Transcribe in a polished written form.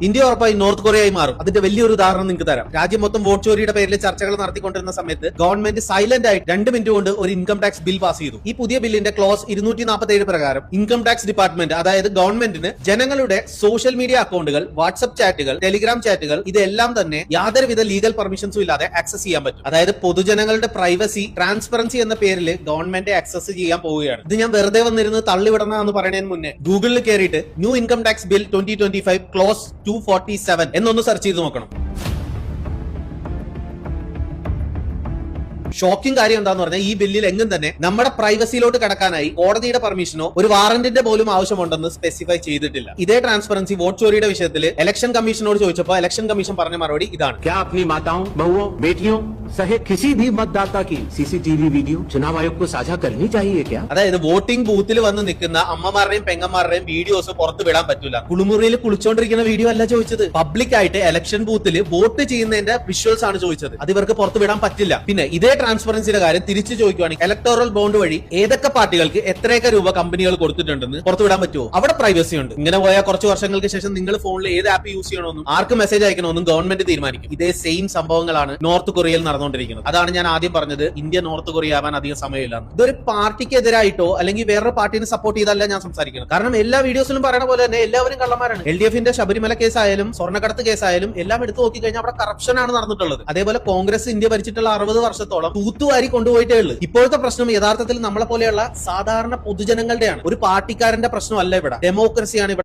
India ഉറപ്പായി north കൊറിയയായി മാറും. അതിന്റെ വലിയൊരു ഉദാഹരണം നിങ്ങൾക്ക് തരാം. രാജ്യം മൊത്തം വോട്ട് ചോരിയുടെ പേരിൽ ചർച്ചകൾ നടത്തിക്കൊണ്ടിരുന്ന സമയത്ത് ഗവൺമെന്റ് സൈലന്റ് ആയിട്ട് 2 മിനിറ്റ് കൊണ്ട് ഒരു ഇൻകം ടാക്സ് ബിൽ പാസ് ചെയ്തു. ഈ പുതിയ ബില്ലിന്റെ ക്ലോസ് 247 പ്രകാരം ഇൻകം ടാക്സ് ഡിപ്പാർട്ട്മെന്റ്, അതായത് ഗവൺമെന്റിന് ജനങ്ങളുടെ സോഷ്യൽ മീഡിയ അക്കൗണ്ടുകൾ, വാട്സ്ആപ്പ് ചാറ്റുകൾ, ടെലിഗ്രാം ചാറ്റുകൾ ഇതെല്ലാം തന്നെ യാതൊരുവിധ ലീഗൽ പെർമിഷൻസും ഇല്ലാതെ ആക്സസ് ചെയ്യാൻ പറ്റും. അതായത് പൊതുജനങ്ങളുടെ പ്രൈവസി, ട്രാൻസ്പെറൻസി എന്ന പേരിൽ ഗവൺമെന്റ് ആക്സസ് ചെയ്യാൻ പോവുകയാണ്. ഇത് ഞാൻ വെറുതെ വന്നിരുന്ന് തള്ളിവിടണമെന്ന് പറയുന്നതിന് മുന്നേ ഗൂഗിളിൽ കയറിയിട്ട് new income tax bill 2025 close 247 എന്നൊന്ന് സെർച്ച് ചെയ്ത് നോക്കണം. ഷോക്കിംഗ് കാര്യം എന്താന്ന് പറഞ്ഞാൽ ഈ ബില്ലിൽ എങ്ങും തന്നെ നമ്മുടെ പ്രൈവസിയിലോട്ട് കടക്കാനായി കോടതിയുടെ പെർമിഷനോ ഒരു വാറന്റിന്റെ പോലും ആവശ്യമുണ്ടെന്ന് സ്പെസിഫൈ ചെയ്തിട്ടില്ല. ഇതേ ട്രാൻസ്പെറൻസി വോട്ട് ചോരിയുടെ വിഷയത്തിൽ ഇലക്ഷൻ കമ്മീഷനോട് ചോദിച്ചപ്പോൾ ഇലക്ഷൻ കമ്മീഷൻ പറഞ്ഞ മറുപടി ഇതാണ്. क्या अपनी माताओं, बहुओं, बेटियों सहित किसी भी मतदाता की सीसीटीवी वीडियो चुनाव आयोग को साझा करनी चाहिए क्या? അതായത് വോട്ടിംഗ് ബൂത്തിൽ വന്ന് നിൽക്കുന്ന അമ്മമാരുടെയും പെങ്ങന്മാരുടെയും വീഡിയോസ് പുറത്ത് വിടാൻ പറ്റൂല. കുളിമുറിയിൽ കുളിച്ചോണ്ടിരിക്കുന്ന വീഡിയോ അല്ല ചോദിച്ചത്. പബ്ലിക് ആയിട്ട് ഇലക്ഷൻ ബൂത്തിൽ വോട്ട് ചെയ്യുന്നതിന്റെ വിഷ്വൽസ് ആണ് ചോദിച്ചത്. അത് ഇവർക്ക് പുറത്ത് വിടാൻ പറ്റില്ല. പിന്നെ ഇതേ ട്രാൻസ്പെറൻസിയുടെ കാര്യം തിരിച്ചു ചോദിക്കുകയാണെങ്കിൽ ഇലക്ടോറൽ ബോണ്ട് വഴി ഏതൊക്കെ പാർട്ടികൾക്ക് എത്രയൊക്കെ രൂപ കമ്പനികൾ കൊടുത്തിട്ടുണ്ടെന്ന് പുറത്തു വിടാൻ പറ്റുമോ? അവിടെ പ്രൈവസി ഉണ്ട്. ഇങ്ങനെ പോയാൽ കുറച്ച് വർഷങ്ങൾക്ക് ശേഷം നിങ്ങൾ ഫോണിൽ ഏത് ആപ്പ് യൂസ് ചെയ്യണമെന്നും ആർക്ക് മെസ്സേജ് അയക്കണമെന്നും ഗവൺമെന്റ് തീരുമാനിക്കും. ഇതേ സെയിം സംഭവങ്ങളാണ് നോർത്ത് കൊറിയയിൽ നടന്നുകൊണ്ടിരിക്കുന്നത്. അതാണ് ഞാൻ ആദ്യം പറഞ്ഞത്, ഇന്ത്യ നോർത്ത് കൊറിയ ആവാൻ അധികം സമയമില്ല. ഇതൊരു പാർട്ടിക്ക് എതിരായിട്ടോ അല്ലെങ്കിൽ വേറൊരു പാർട്ടിനെ സപ്പോർട്ട് ചെയ്തല്ല ഞാൻ സംസാരിക്കുന്നത്. കാരണം എല്ലാ വീഡിയോസിലും പറയുന്ന പോലെ തന്നെ എല്ലാവരും കള്ളന്മാരാണ്. LDFന്റെ ശബരിമല കേസായാലും സ്വർണ്ണക്കടത്ത് കേസായാലും എല്ലാം എടുത്തു നോക്കി കഴിഞ്ഞാൽ അവിടെ കറപ്ഷൻ ആണ് നടന്നിട്ടുള്ളത്. അതേപോലെ കോൺഗ്രസ് ഇന്ത്യ ഭരിച്ചിട്ടുള്ള 60 വർഷത്തോളം തൂത്തുവാരി കൊണ്ടുപോയിട്ടേ ഉള്ളൂ. ഇപ്പോഴത്തെ പ്രശ്നം യഥാർത്ഥത്തിൽ നമ്മളെ പോലെയുള്ള സാധാരണ പൊതുജനങ്ങളുടെയാണ്. ഒരു പാർട്ടിക്കാരന്റെ പ്രശ്നമല്ല ഇവിടെ, ഡെമോക്രസിയാണ് ഇവിടെ.